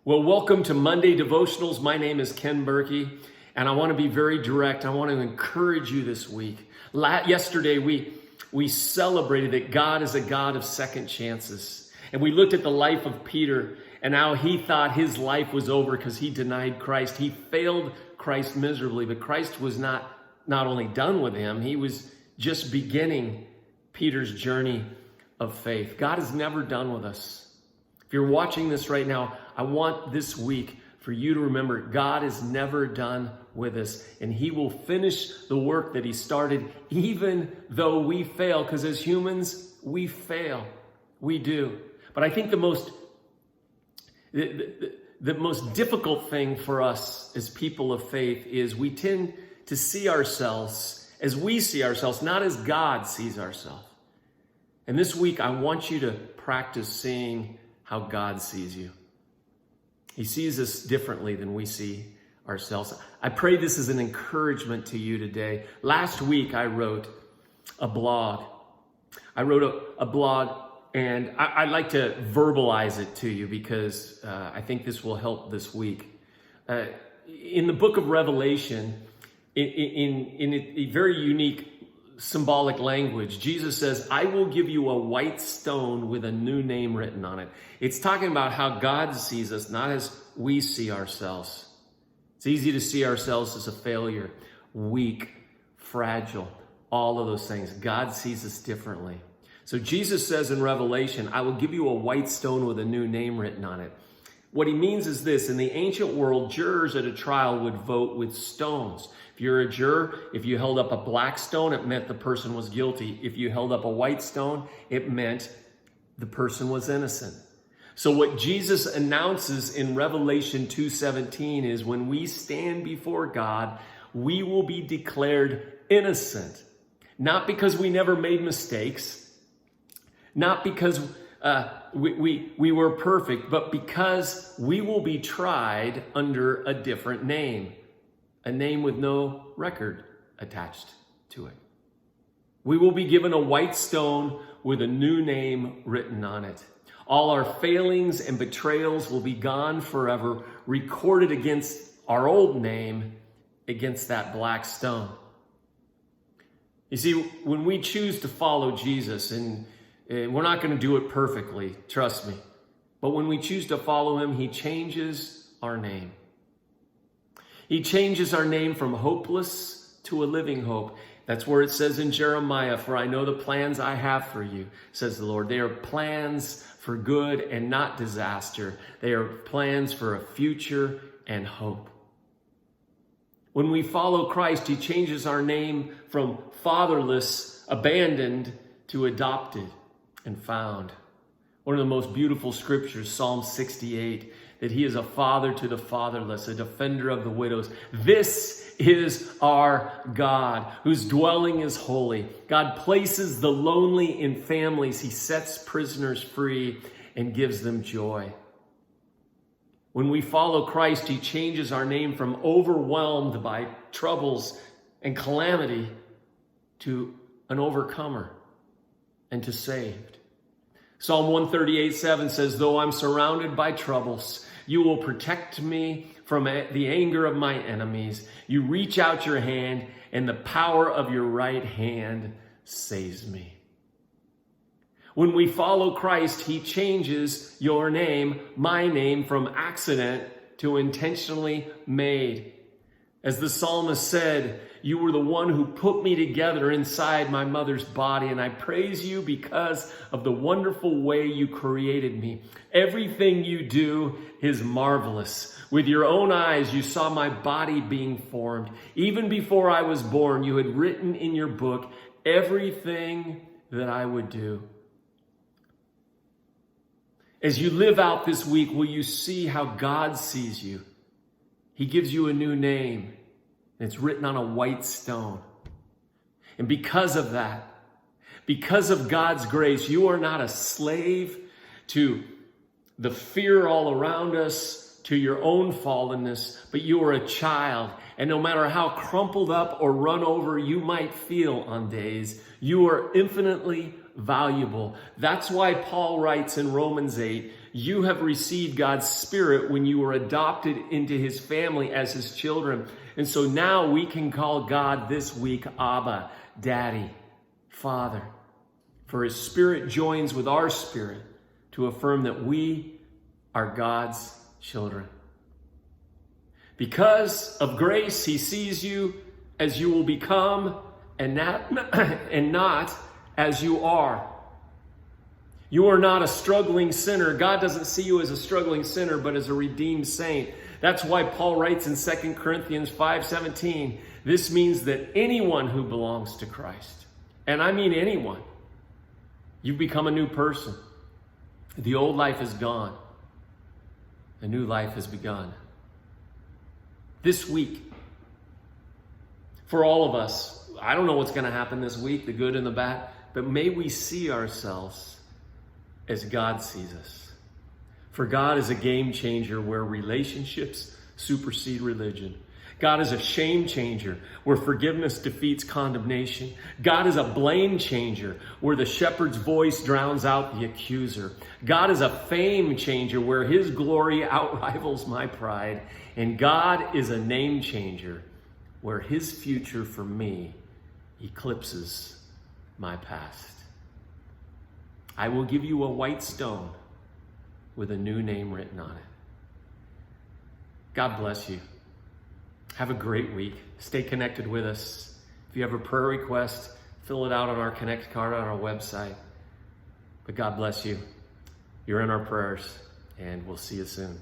Well, welcome to Monday Devotionals. My name is Ken Burkey, and I want to be very direct. I want to encourage you this week. Yesterday, we celebrated that God is a God of second chances. And we looked at the life of Peter and how he thought his life was over because he denied Christ. He failed Christ miserably, but Christ was not only done with him, he was just beginning Peter's journey of faith. God is never done with us. If you're watching this right now, I want this week for you to remember God is never done with us, and he will finish the work that he started even though we fail, because as humans, we fail. We do. But I think the most difficult thing for us as people of faith is we tend to see ourselves as we see ourselves, not as God sees ourselves. And this week, I want you to practice seeing how God sees you. He sees us differently than we see ourselves. I pray this is an encouragement to you today. Last week, I wrote a blog. And I'd like to verbalize it to you because I think this will help this week. In the book of Revelation, in a very unique symbolic language, Jesus says, I will give you a white stone with a new name written on it. It's talking about how God sees us, not as we see ourselves. It's easy to see ourselves as a failure, weak, fragile, all of those things. God sees us differently. So Jesus says in Revelation, I will give you a white stone with a new name written on it. What he means is this: in the ancient world, jurors at a trial would vote with stones. If you're a juror, if you held up a black stone, it meant the person was guilty. If you held up a white stone, it meant the person was innocent. So what Jesus announces in Revelation 2:17 is when we stand before God, we will be declared innocent. Not because we never made mistakes, not because we were perfect, but because we will be tried under a different name, a name with no record attached to it. We will be given a white stone with a new name written on it. All our failings and betrayals will be gone forever, recorded against our old name, against that black stone. You see, when we choose to follow Jesus, and we're not going to do it perfectly, trust me. But when we choose to follow him, he changes our name. He changes our name from hopeless to a living hope. That's where it says in Jeremiah, for I know the plans I have for you, says the Lord. They are plans for good and not disaster. They are plans for a future and hope. When we follow Christ, he changes our name from fatherless, abandoned, to adopted and found. One of the most beautiful scriptures, Psalm 68, that he is a father to the fatherless, a defender of the widows. This is our God, whose dwelling is holy. God places the lonely in families. He sets prisoners free and gives them joy. When we follow Christ, he changes our name from overwhelmed by troubles and calamity to an overcomer and to saved. Psalm 138:7 says, though I'm surrounded by troubles, you will protect me from the anger of my enemies. You reach out your hand, and the power of your right hand saves me. When we follow Christ, he changes your name, my name, from accident to intentionally made. As the psalmist said, you were the one who put me together inside my mother's body, and I praise you because of the wonderful way you created me. Everything you do is marvelous. With your own eyes, you saw my body being formed. Even before I was born, you had written in your book everything that I would do. As you live out this week, will you see how God sees you? He gives you a new name. It's written on a white stone. And because of that, because of God's grace, you are not a slave to the fear all around us, to your own fallenness, but you are a child. And no matter how crumpled up or run over you might feel on days, you are infinitely valuable. That's why Paul writes in Romans 8, you have received God's Spirit when you were adopted into his family as his children. And so now we can call God this week Abba, Daddy, Father. For his Spirit joins with our spirit to affirm that we are God's children. Because of grace, he sees you as you will become and not as you are. You are not a struggling sinner. God doesn't see you as a struggling sinner, but as a redeemed saint. That's why Paul writes in 2 Corinthians 5:17, this means that anyone who belongs to Christ, and I mean anyone, you've become a new person. The old life is gone. A new life has begun. This week, for all of us, I don't know what's going to happen this week, the good and the bad, but may we see ourselves as God sees us. For God is a game changer where relationships supersede religion. God is a shame changer where forgiveness defeats condemnation. God is a blame changer where the shepherd's voice drowns out the accuser. God is a fame changer where his glory outrivals my pride. And God is a name changer where his future for me eclipses my past. I will give you a white stone with a new name written on it. God bless you. Have a great week. Stay connected with us. If you have a prayer request, fill it out on our Connect card on our website. But God bless you. You're in our prayers, and we'll see you soon.